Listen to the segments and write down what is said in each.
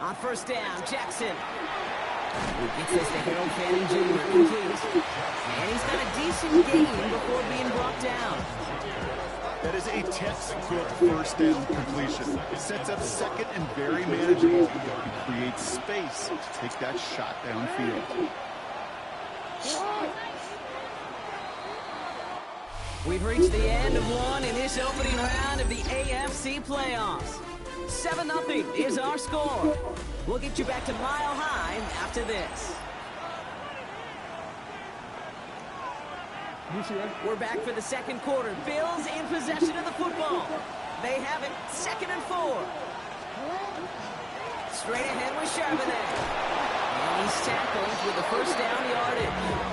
On first down, Jackson. He gets this to Harold Fanning Jr. complete. And he's got a decent gain before being brought down. That is a textbook first down completion. It sets up second and very manageable. It creates space to take that shot downfield. We've reached the end of one in this opening round of the AFC playoffs. 7-0 is our score. We'll get you back to Mile High after this. We're back for the second quarter. Bills in possession of the football. They have it, 2nd and 4. Straight ahead with Charbonnet. And he's tackled with the first down yardage.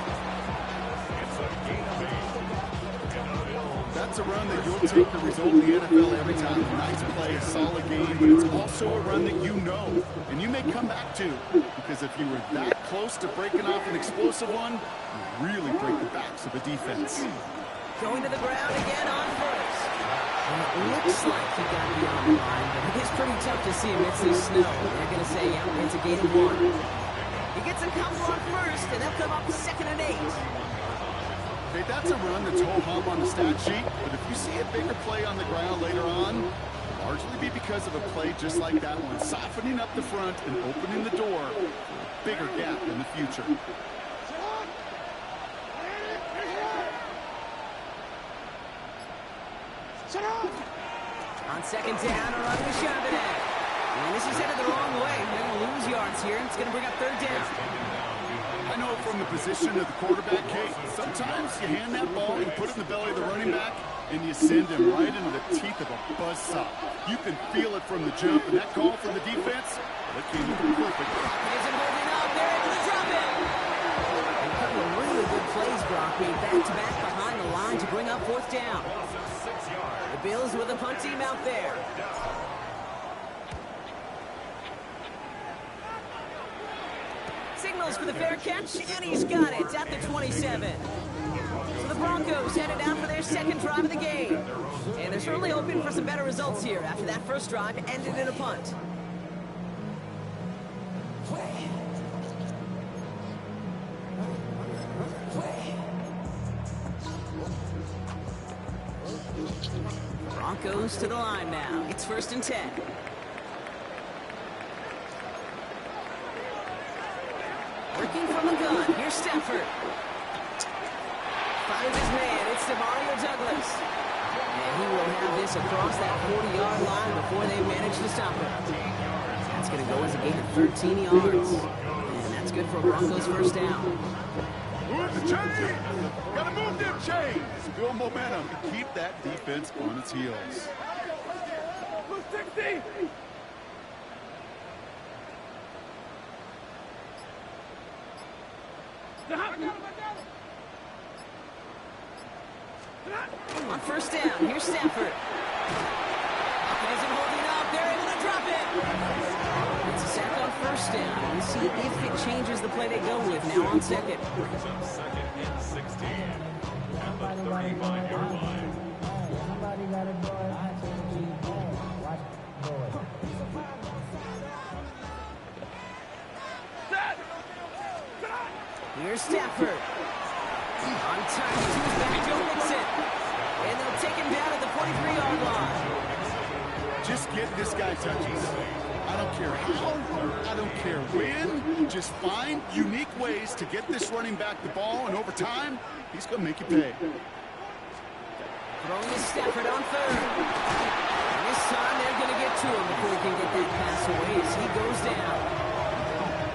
That's a run that you'll take the result in the NFL every time. A nice play, a solid game, but it's also a run that you know, and you may come back to, because if you were that close to breaking off an explosive one, you really break the backs of the defense. Going to the ground again on first. And it looks like he got beyond the line, but it is pretty tough to see amidst this snow. They're going to say, yeah, it's a gain of 1. He gets a couple on first, and they'll come up 2nd and 8. Okay, that's a run that's ho-hum on the stat sheet, but if you see a bigger play on the ground later on, it'll largely be because of a play just like that one, softening up the front and opening the door for a bigger gap in the future. On 2nd down, a run with Charbonnet. And this is headed the wrong way. They're going to lose yards here. It's going to bring up 3rd down. I know from the position of the quarterback, Kate, sometimes you hand that ball, you put it in the belly of the running back, and you send him right into the teeth of a buzzsaw. You can feel it from the jump, and that call from the defense, that came in perfect. Isn't holding up. They're able to drop it. And a couple of really good plays, Brock, being back-to-back behind the line to bring up 4th down. The Bills with a punt team out there. Signals for the fair catch, and he's got it at the 27. So the Broncos headed out for their 2nd drive of the game. And they're certainly hoping for some better results here after that first drive ended in a punt. Broncos to the line now. It's 1st and 10. Working from the gun. Here's Stafford. Finds his man. It's Demario Douglas. And he will have this across that 40-yard line before they manage to stop him. That's going to go as a gain of 13 yards. And that's good for a Broncos first down. Move the chains! Gotta move them chains! Build momentum and keep that defense on its heels. Move 60! On first down, here's Stafford. Isn't holding up. They're able to drop it. It's a sack on first down. We'll see if it changes the play they go with now on 2nd. 2nd and 16. At the 35-yard line. Here's Stafford. On target to his back, Joe Mixon. And they'll take him down at the 43-yard line. Just get this guy touches. I don't care how, I don't care when. Just find unique ways to get this running back the ball, and over time, he's going to make you pay. Throwing to Stafford on 3rd. And this time, they're going to get to him before he can get that pass away as he goes down.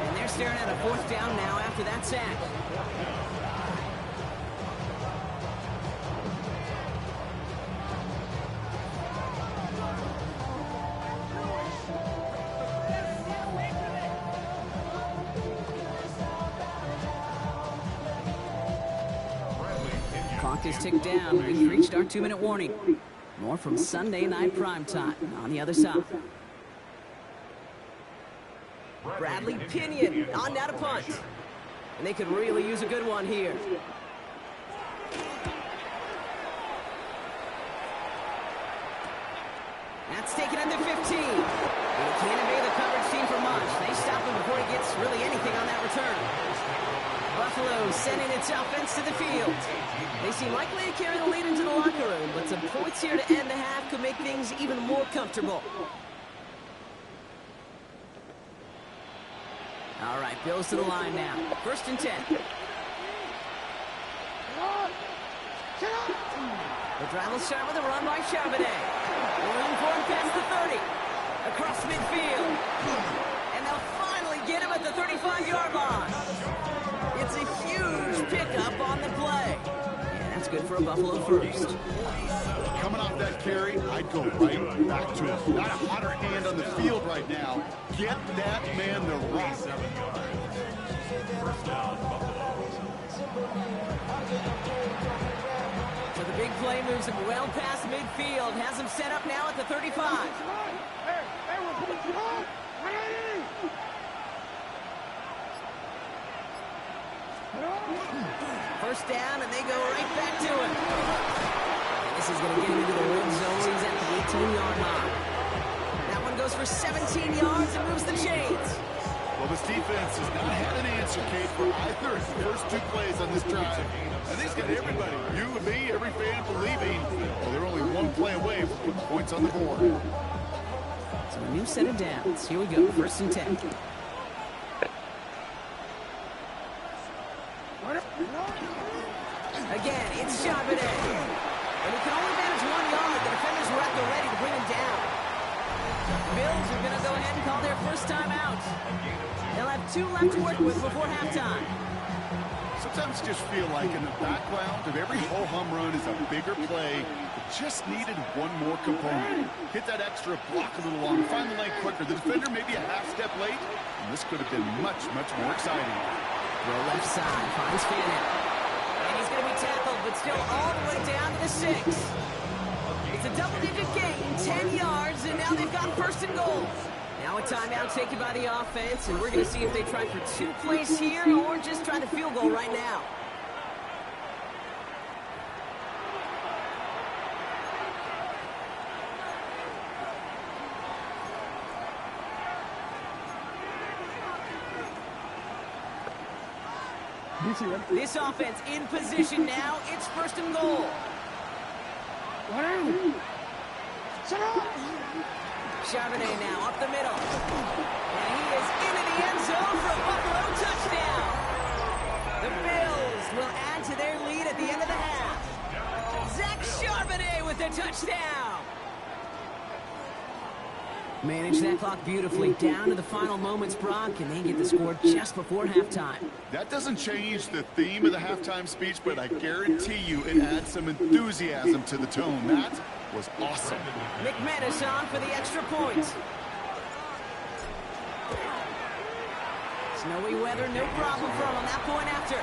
And they're staring at a 4th down now after that sack. Clock is ticked down. We've reached our 2-minute warning. More from Sunday Night Primetime on the other side. Bradley Pinion on now to punt. And they could really use a good one here. That's taken at the 15. And he can't evade the coverage team for much. They stop him before he gets really anything on that return. Buffalo sending its offense to the field. They seem likely to carry the lead into the locker room, but some points here to end the half could make things even more comfortable. All right, Bills to the line now. 1st and 10. The drive will start with a run by Charbonnet. Room for him past the 30. Across midfield. And they'll finally get him at the 35-yard line. It's a huge pickup on the play. And that's good for a Buffalo first. Coming off that carry, I'd go right back to him. Not a hotter hand on the field right now. Get that man the rock. 7 yards. First down, Buffalo. So the big play moves him well past midfield. Has him set up now at the 35. First down, and they go right back to him. And this is going to get him into the red zone. He's at the 18-yard line. That one goes for 17 yards and moves the chains. Well, this defense has not had an answer, Kate, for either of the first 2 plays on this drive. I think it's got everybody, you and me, every fan believing, well, they're only 1 play away from putting points on the board. So a new set of downs. Here we go, 1st and 10. Again, it's Charbonnet. And he can only manage 1 yard. The defenders were at the ready to bring him down. Bills are going to go ahead and call their first time out. They'll have 2 left to work with before halftime. Sometimes you just feel like in the background of every ho-hum run is a bigger play. It just needed 1 more component. Hit that extra block a little longer, find the lane quicker. The defender maybe a half step late, and this could have been much, much more exciting. Throw left side, finds Fannin. And he's going to be tackled, but still all the way down to the 6. It's a double-digit gain, 10 yards, and now they've got 1st and goal. Now a timeout taken by the offense, and we're going to see if they try for 2 plays here or just try the field goal right now. This offense in position now. It's 1st and goal. Charbonnet now up the middle. And he is into the end zone for a Buffalo touchdown. The Bills will add to their lead at the end of the half. Zach Charbonnet with the touchdown. Manage that clock beautifully down to the final moments, Brock, and they get the score just before halftime. That doesn't change the theme of the halftime speech, but I guarantee you it adds some enthusiasm to the tone. That was awesome. McManus on for the extra point. Snowy weather, no problem for him on that point after.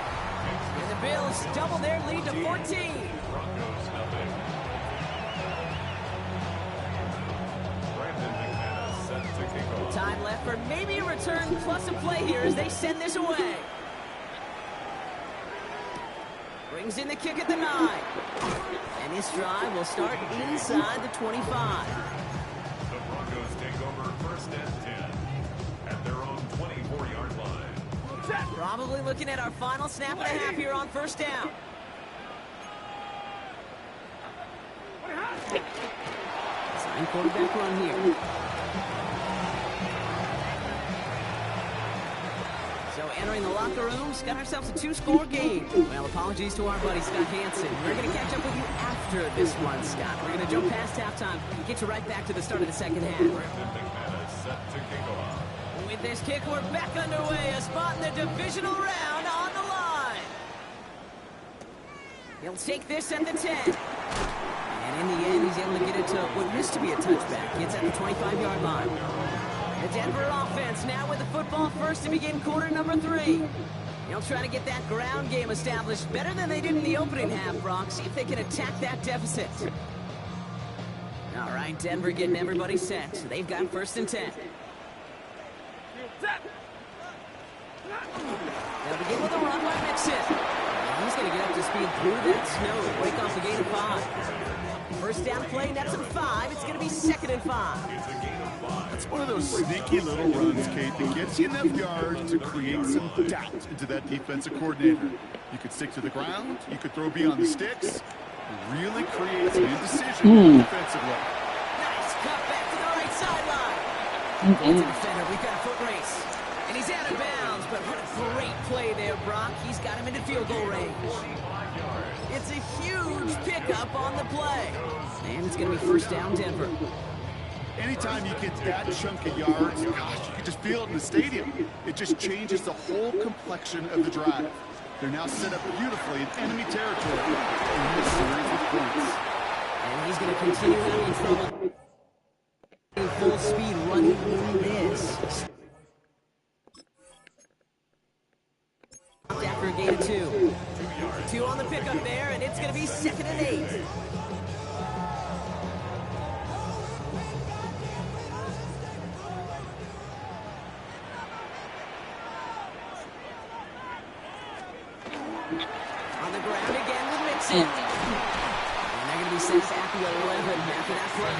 And the Bills double their lead to 14. Broncos nothing. Set to kick off. Time left for maybe a return plus a play here as they send this away. Brings in the kick at the 9. And this drive will start inside the 25. The Broncos take over 1st and 10 at their own 24-yard line. Probably looking at our final snap and a half here on 1st down. Sign quarterback run here. So entering the locker room, got ourselves a 2-score game. Well, apologies to our buddy Scott Hansen. We're going to catch up with you after this one, Scott. We're going to jump past halftime, get you right back to the start of the second half. Set to kick off. With this kick, we're back underway. A spot in the divisional round on the line. He'll take this at the 10. And in the end, he's able to get it to what used to be a touchback. Gets at the 25-yard line. The Denver offense now with the football first to begin quarter number 3. They'll try to get that ground game established better than they did in the opening half, Brock. See if they can attack that deficit. All right, Denver getting everybody set. They've got 1st and 10. They'll begin with a run by Mixon. He's going to get up to speed through that snow to break off the gain of 5. First down play, nets him 5. It's going to be 2nd and 5. That's one of those sneaky little runs, Kate, that gets you enough yards to create some doubt into that defensive coordinator. You could stick to the ground. You could throw beyond the sticks. It really creates an indecision defensively. Nice cut back to the right sideline. It's a defender. We've got a foot race. And he's out of bounds, but what a great play there, Brock. He's got him into field goal range. It's a huge pickup on the play. And it's going to be first down, Denver. Anytime you get that chunk of yards, gosh, you can just feel it in the stadium. It just changes the whole complexion of the drive. They're now set up beautifully in enemy territory in this series of points. And he's going to continue having trouble. Full speed running in this. After a gain of 2. 2 on the pickup there, and it's going to be 2nd and 8. On the ground again with Mixon. And they're going to be sent at the 11 after that play.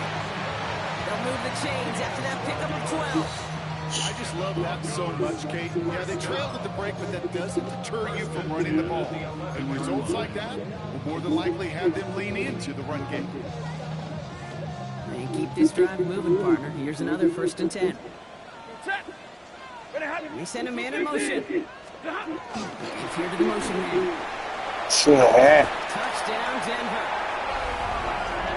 They'll move the chains after that pickup of 12. I just love that so much, Kate. Yeah, they trailed at the break, but that doesn't deter you from running the ball. And results like that will more than likely have them lean into the run game. And keep this drive moving, partner. Here's another 1st and 10. They send a man in motion. It's here to the motion man. Touchdown, Denver.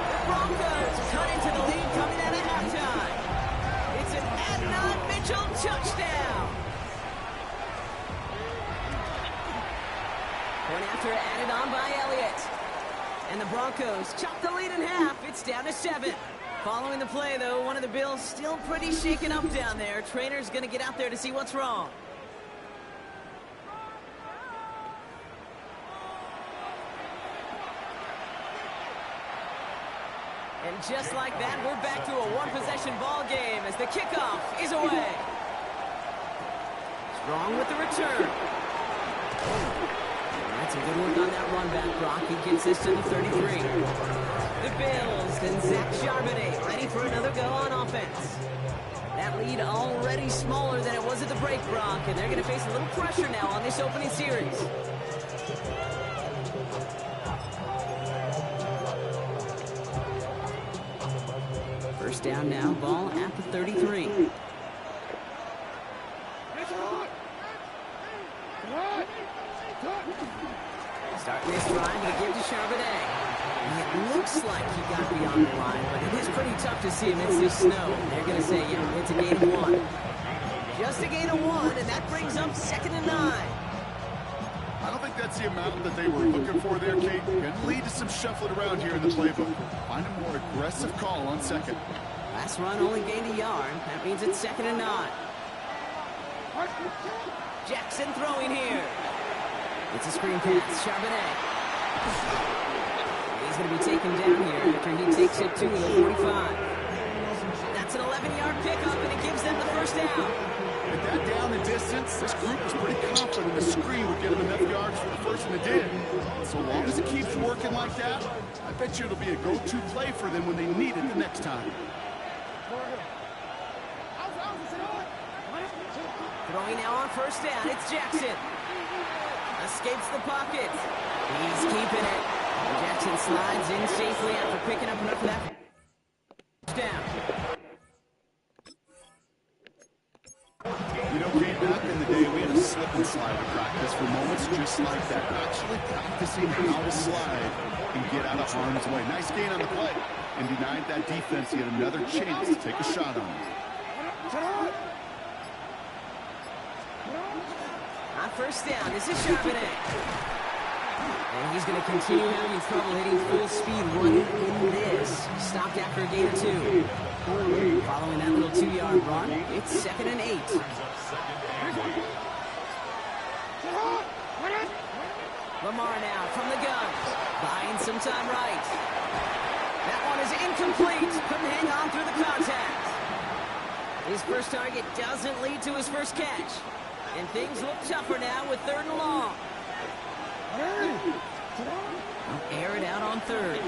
The Broncos cut into the lead coming out of halftime. It's an Adnan Mitchell touchdown. Point after added on by Elliott. And the Broncos chop the lead in half. It's down to 7. Following the play, though, one of the Bills still pretty shaken up down there. Trainer's going to get out there to see what's wrong. And just like that, we're back to a one-possession ball game as the kickoff is away. Strong with the return. That's a good work on that run back, Brock. He gets this to the 33. The Bills and Zach Charbonnet ready for another go on offense. That lead already smaller than it was at the break, Brock, and they're going to face a little pressure now on this opening series. First down now, ball at the 33. Starting this drive to give to Charbonnet. And it looks like he got beyond the line, but it is pretty tough to see amidst this snow. They're going to say, yeah, it's a gain of 1. Just a gain of 1, and that brings up 2nd and 9. I don't think that's the amount that they were looking for there, Kate. Going to lead to some shuffling around here in the playbook. Find a more aggressive call on 2nd. Last run only gained a yard. That means it's 2nd and 9. Jackson throwing here. It's a screen pass. Charbonnet. He's going to be taken down here after he takes it to the 45. That's an 11-yard pickup, and it gives them the first down. With that down and distance, this group was pretty confident the screen would get them enough yards for the first, and it did. So long as it keeps working like that, I bet you it'll be a go-to play for them when they need it the next time. Throwing now on first down, it's Jackson. Escapes the pocket. He's keeping it. Jackson slides in safely after picking up enough of that down. You know, Kate, back in the day, we had a slip and slide to practice for moments just like that. Actually practicing how to slide and get out of harm's way. Nice gain on the play. And denied that defense yet another chance to take a shot on him. On first down, this is Charbonnet. And he's going to continue having trouble hitting full speed running in this. Stopped after a gain of 2. Following that little 2-yard run, it's 2nd and 8. Lamar now from the gun. Buying some time right. That one is incomplete. Couldn't hang on through the contact. His first target doesn't lead to his first catch. And things look tougher now with 3rd and long. Air it out on 3rd.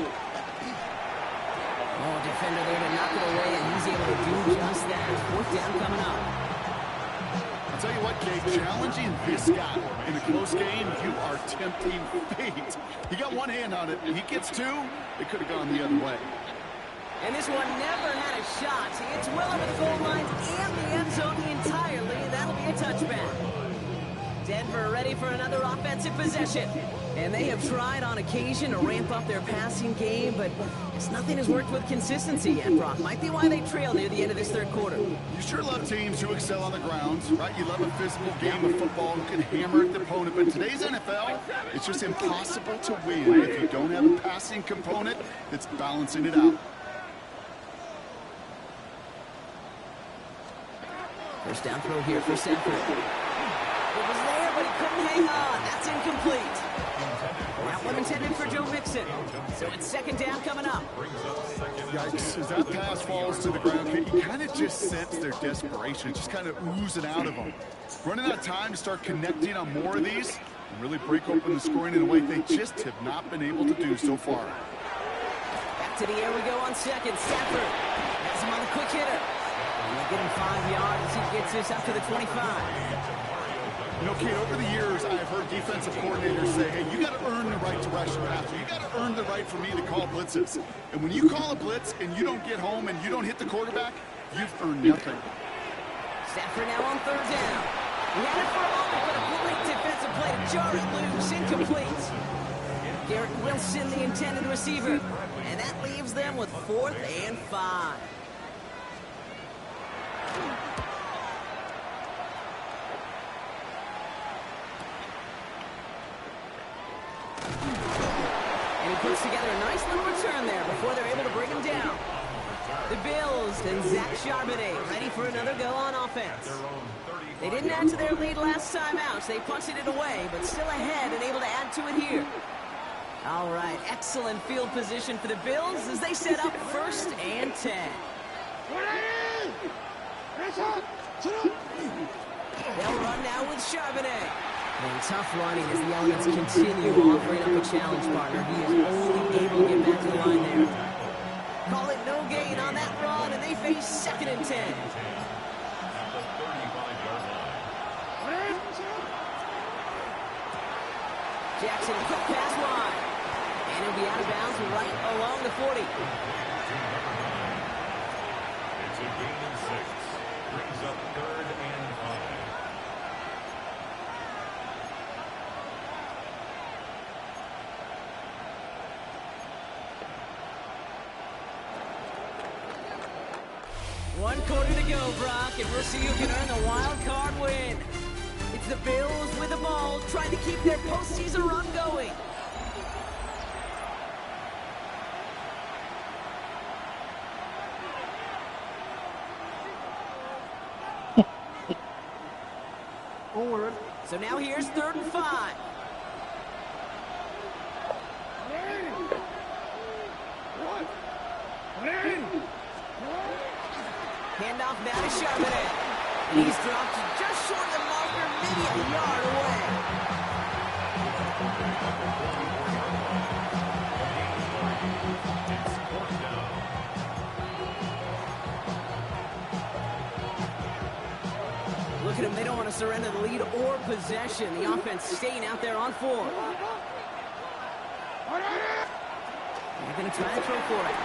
Oh, defender there to knock it away, and he's able to do just that. Fourth down coming up. I'll tell you what, Kate, challenging this guy in a close game, you are tempting fate. He got one hand on it, and he gets two. It could have gone the other way. And this one never had a shot. It's well over the goal line and the end zone entirely. That'll be a touchback. Denver ready for another offensive possession. And they have tried on occasion to ramp up their passing game, but nothing has worked with consistency yet, Brock. Might be why they trail near the end of this third quarter. You sure love teams who excel on the ground, right? You love a physical game of football who can hammer at the opponent, but in today's NFL, it's just impossible to win if you don't have a passing component that's balancing it out. First down throw here for Stafford. It was there, but he couldn't hang on. That's incomplete. That one intended for Joe Mixon. So it's second down coming up. Yikes. As that pass falls to the ground, you kind of just sense their desperation, just kind of oozing out of them. Running out of time to start connecting on more of these and really break open the scoring in a way they just have not been able to do so far. Back to the air we go on second. Stafford has him on the quick hitter. We'll get him 5 yards as he gets this up to the 25. You know, Kate, over the years, I've heard defensive coordinators say, hey, you got to earn the right to rush the passer. You got to earn the right for me to call blitzes. And when you call a blitz and you don't get home and you don't hit the quarterback, you've earned nothing. Stafford now on third down. He had it for a moment, but a great defensive play to jar it loose. Incomplete. Garrett Wilson, the intended receiver. And that leaves them with 4th and 5. And he puts together a nice little return there before they're able to bring him down. The Bills and Zach Charbonnet ready for another go on offense. They didn't add to their lead last time out, so they punted it away, but still ahead and able to add to it here. All right, excellent field position for the Bills as they set up 1st and 10. They'll run now with Charbonnet. And tough running as the Elements continue offering up a challenge partner. He is only able to get back to the line there. Call it no gain on that run, and they face 2nd and 10. Jackson, quick pass wide. And he'll be out of bounds right along the 40. It's a gain of 6. Brings up 3rd and 5. One quarter to go, Brock, and we'll see who can earn the wild card win. It's the Bills with the ball, trying to keep their postseason run going. So now here's 3rd and 5. Handoff now to Charbonnet. And he's dropped just short of the marker, maybe a yard away. Look at them, they don't want to surrender the lead or possession. The offense staying out there on 4. They're going to try to throw for it.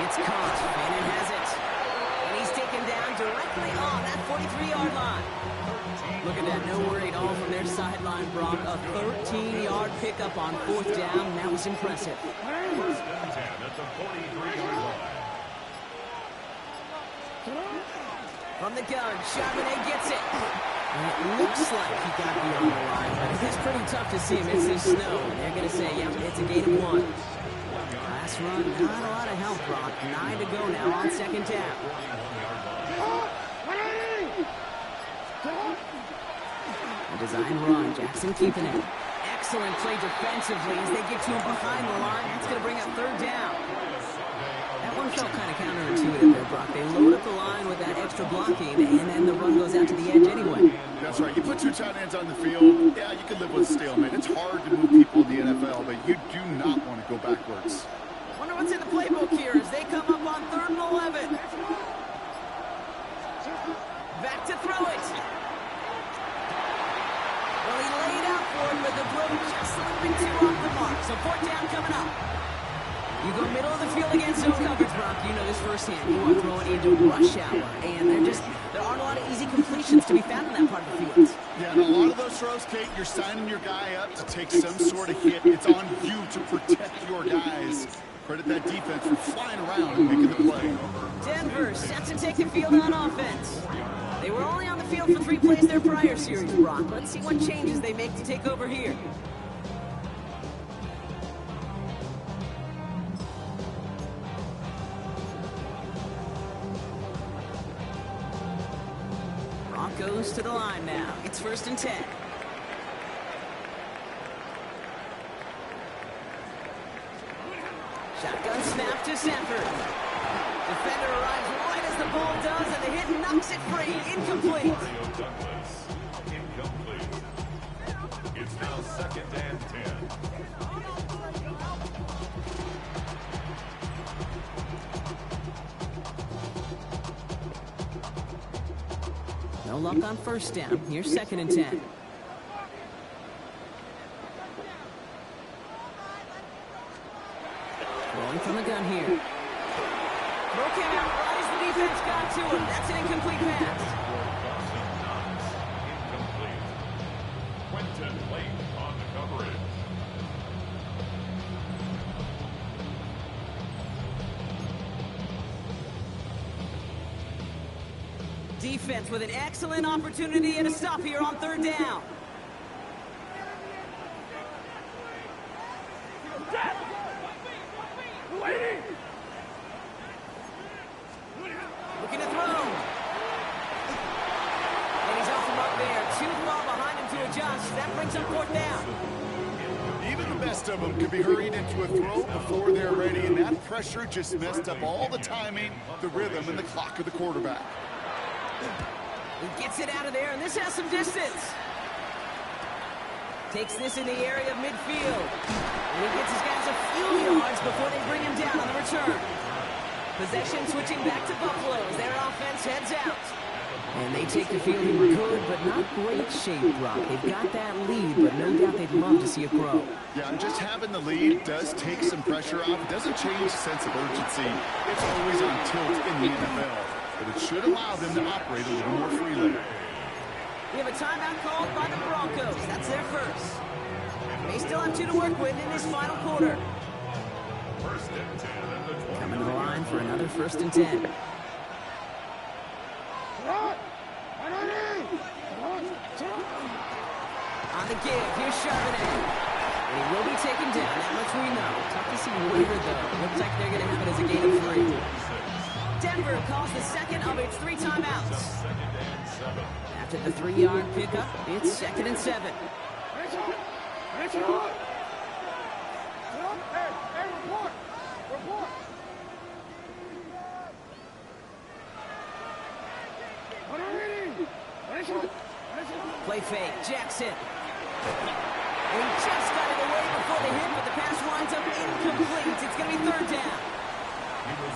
It's caught. Fannin has it. And he's taken down directly on that 43-yard line. Look at that. No worry at all from their sideline, Brock. A 13-yard pickup on 4th down. That was impressive. 1st and 10 at the 43-yard line. From the gun, Charbonnet gets it. And it looks like he got beyond the line, but it's pretty tough to see amidst this snow. And they're going to say, yep, it's a gain of 1. Last run, not a lot of help, Brock. 9 to go now on 2nd down. A design run, Jackson keeping it. Excellent play defensively as they get to him behind the line. That's going to bring up 3rd down. That one felt kind of counterintuitive there, Brock. They load up the line with that extra blocking, and then the run goes out to the edge anyway. That's right. You put 2 tight ends on the field, yeah, you can live with stalemate. It's hard to move people in the NFL, but you do not want to go backwards. Wonder what's in the playbook here as they come this firsthand. You are throwing into rush hour, and there aren't a lot of easy completions to be found in that part of the field. Yeah, and a lot of those throws, Kate, you're signing your guy up to take some sort of hit. It's on you to protect your guys. Credit that defense for flying around and making the play. Denver set to take the field on offense. They were only on the field for 3 plays their prior series, Brock. Let's see what changes they make to take over here. Brock goes to the line now. It's 1st and 10. Shotgun snap to Sanford. Defender arrives right as the ball does, and the hit knocks it free. Incomplete. Mario Douglas, incomplete. It's now 2nd and 10. No luck on 1st down. Here's 2nd and 10. Rolling from the gun here. Throw came out right as the defense got to him. That's an incomplete pass. Incomplete. Quentin late on the coverage. Defense with an excellent opportunity and a stop here on 3rd down. Looking to throw. And he's off the mark there. Too far behind him to adjust. That brings up 4th down. Even the best of them could be hurried into a throw before they're ready, and that pressure just messed up all the timing, the rhythm, and the clock of the quarterback. He gets it out of there, and this has some distance. Takes this in the area of midfield. And he gets his guys a few yards before they bring him down on the return. Possession switching back to Buffalo as their offense heads out. And they take the field in good but not great shape, Brock. They've got that lead, but no doubt they'd love to see it grow. Yeah, and just having the lead does take some pressure off. It doesn't change the sense of urgency. It's always on tilt in the NFL. But it should allow them to operate a little more freely. We have a timeout called by the Broncos. That's their first. They still have 2 to work with in this final quarter. 1st and 10 at the 20. Coming to the line for another 1st and 10. On the give, here's Charbonnet. And he will be taken down, that much we know. Tough to see waver, though. Looks like they're going to have it as a gain of 3. Denver calls the second of its 3 timeouts. After the 3-yard pickup, it's 2nd and 7. Play fake, Jackson. And he just got it away before the hit, but the pass winds up incomplete. It's going to be 3rd down.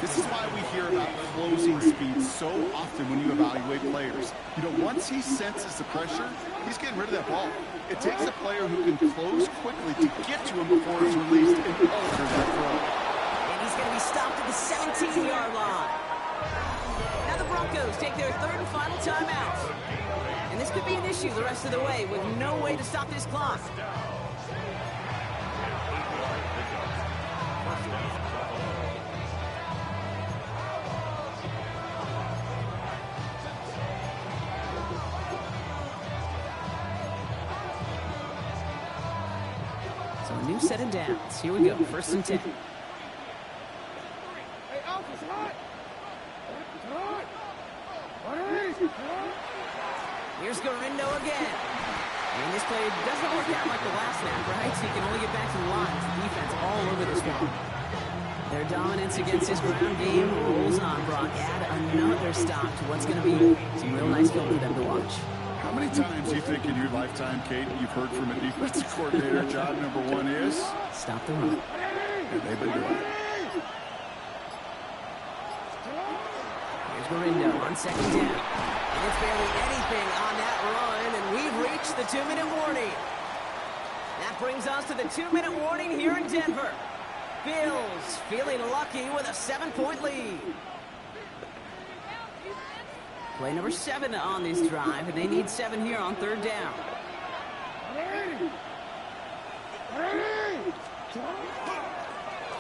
This is why we hear about closing speed so often when you evaluate players. You know, once he senses the pressure, he's getting rid of that ball. It takes a player who can close quickly to get to him before it's released and alters that throw. And he's going to be stopped at the 17-yard line. Now the Broncos take their 3rd and final timeout. And this could be an issue the rest of the way with no way to stop this clock. So a new set of downs. Here we go, 1st and 10. Here's Garindo again. And this play doesn't work out like the last snap, right? So you can only get back to the lines. The defense all over this one. Their dominance against his ground game rolls on, Brock. Add another stop to what's going to be some real nice film for them to watch. How many times do you think in your lifetime, Kate, you've heard from a defensive coordinator, job number 1 is? Stop the run. And they've been doing it. Here's Garindo on 2nd down. And it's barely anything on that run, and we've reached the 2-minute warning. That brings us to the 2-minute warning here in Denver. Bills feeling lucky with a 7-point lead. Play number 7 on this drive, and they need 7 here on 3rd down.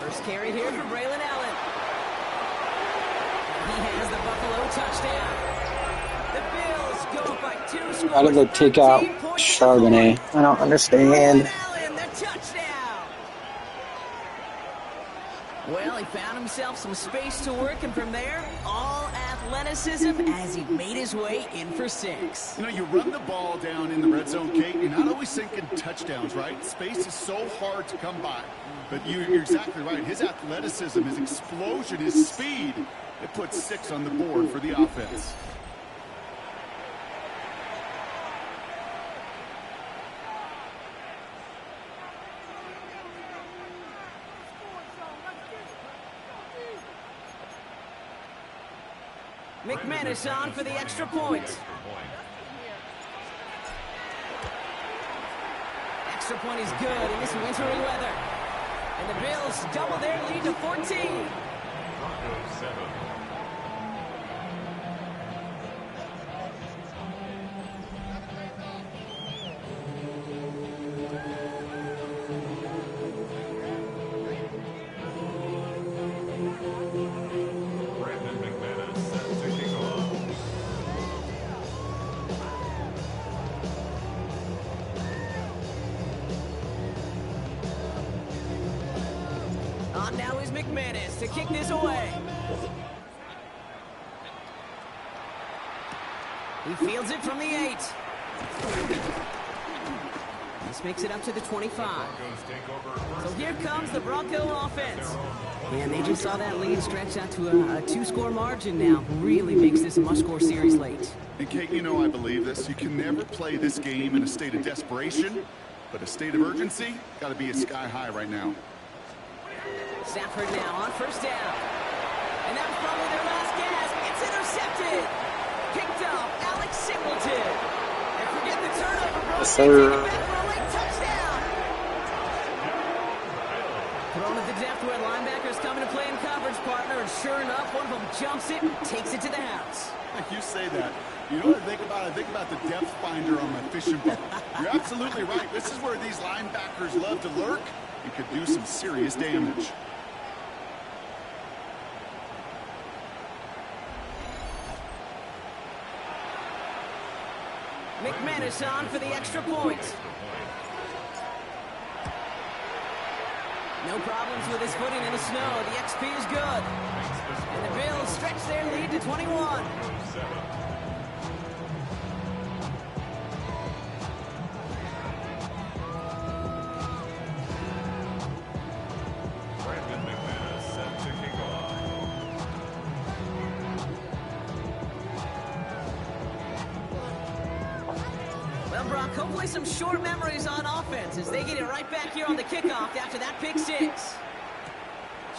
First carry here for Braylon Allen. He has the Buffalo touchdown. The Bills go up by 2 scores. How did they take out Charbonnet? I don't understand. Allen, the touchdown. Well, he found himself some space to work, and from there, all athleticism as he made his way in for 6. You know, you run the ball down in the red zone, Kate, you're not always thinking touchdowns, right? Space is so hard to come by. But you're exactly right. His athleticism, his explosion, his speed, it puts 6 on the board for the offense. McManus on for the extra point. Extra point is good in this wintry weather. And the Bills double their lead to 14. Broncos 7. Now is McManus to kick this away. He fields it from the 8. This makes it up to the 25. So here comes the Bronco offense. And they just saw that lead stretch out to a 2-score margin now. Really makes this a must-score series late. And Kate, you know I believe this. You can never play this game in a state of desperation, but a state of urgency got to be sky high right now. Stafford now on 1st down. And that was probably their last gasp. It's intercepted. Picked off Alex Singleton. And forget the turnover, bro. Yes, Take sir. it back for a late touchdown. Thrown at the depth where linebackers come into play in coverage, partner. And sure enough, one of them jumps it and takes it to the house. You say that. You know what I think about? I think about the depth finder on my fishing boat. You're absolutely right. This is where these linebackers love to lurk and could do some serious damage. McManus on for the extra point. No problems with his footing in the snow. The XP is good. And the Bills stretch their lead to 21. Brandon McManus set to kick off. Well, Brock, hopefully some short memories on offense as they get it right back here on the kickoff after that pick 6.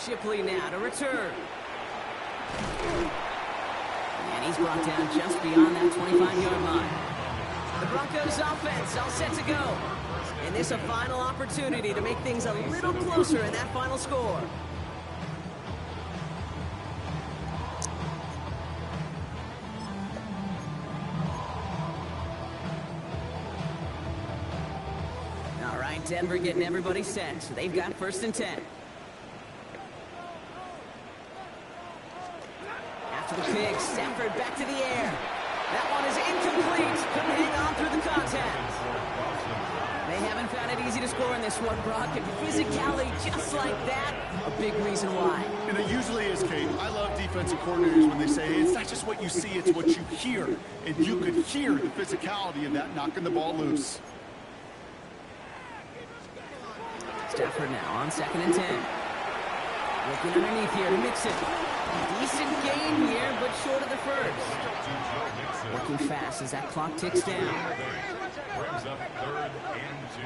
Shipley now to return. And he's brought down just beyond that 25-yard line. The Broncos offense all set to go. And this a final opportunity to make things a little closer in that final score. All right, Denver getting everybody set. So they've got 1st and 10. After the pick, Stafford back to the air. That one is incomplete. Couldn't hang on through the contact. They haven't found it easy to score in this one, Brock. And physicality just like that, a big reason why. And it usually is, Kate. I love defensive coordinators when they say, it's not just what you see, it's what you hear. And you could hear the physicality of that knocking the ball loose. Stafford now on 2nd and 10. Looking underneath here to mix it. Decent gain here, but short of the first. Working fast as that clock ticks down. Brings up 3rd and 2.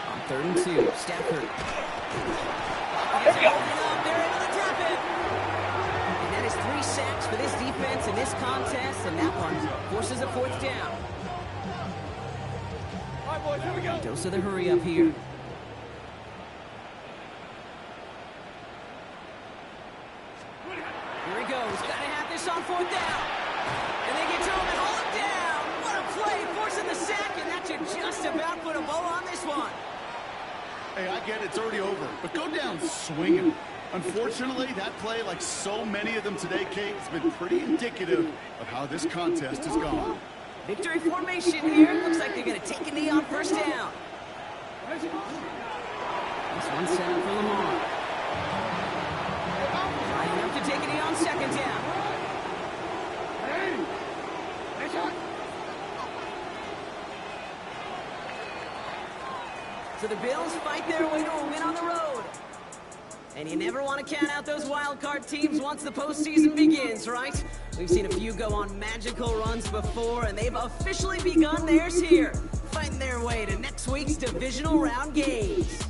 On 3rd and 2, Stafford. They're able to tap it. And that is 3 sacks for this defense in this contest, and that one forces a 4th down. Dose of the hurry up here. goes. Gotta have this on 4th down. And they get to him and hold him down. What a play, forcing the sack, and that should just about put a bow on this one. Hey, I get it, it's already over, but go down swinging. Unfortunately, that play, like so many of them today, Kate, has been pretty indicative of how this contest has gone. Victory formation here. Looks like they're going to take a knee on 1st down. This one's set up for Lamar. Lining up to take a knee on 2nd down. So the Bills fight their way to a win on the road. And you never want to count out those wild card teams once the postseason begins, right? We've seen a few go on magical runs before, and they've officially begun theirs here, fighting their way to next week's divisional round games.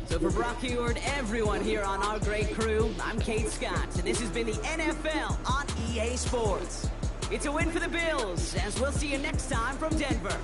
So for Brock Heward, everyone here on our great crew, I'm Kate Scott, and this has been the NFL on EA Sports. It's a win for the Bills, as we'll see you next time from Denver.